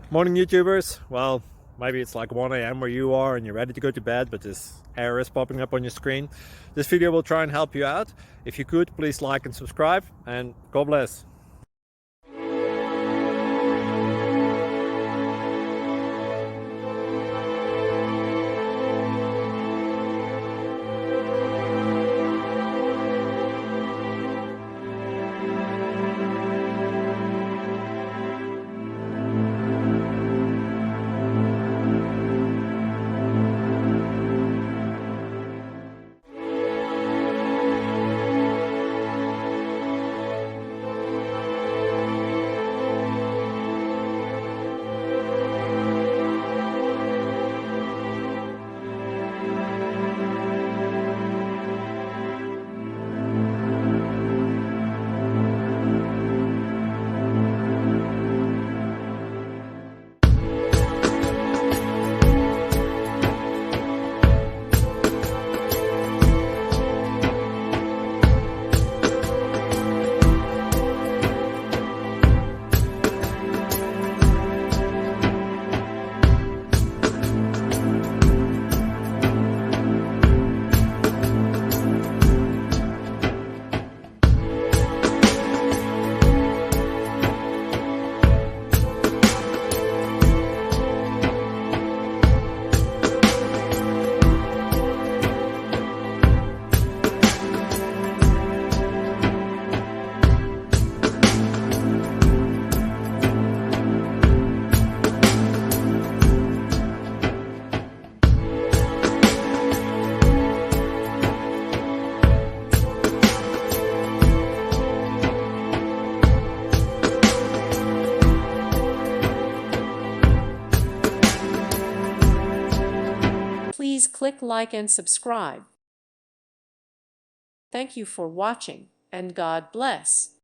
Morning YouTubers. Well, maybe it's like 1 a.m. where you are and you're ready to go to bed, but this error is popping up on your screen. This video will try and help you out. If you could, please like and subscribe, and God bless. Please click like and subscribe. Thank you for watching, and God bless.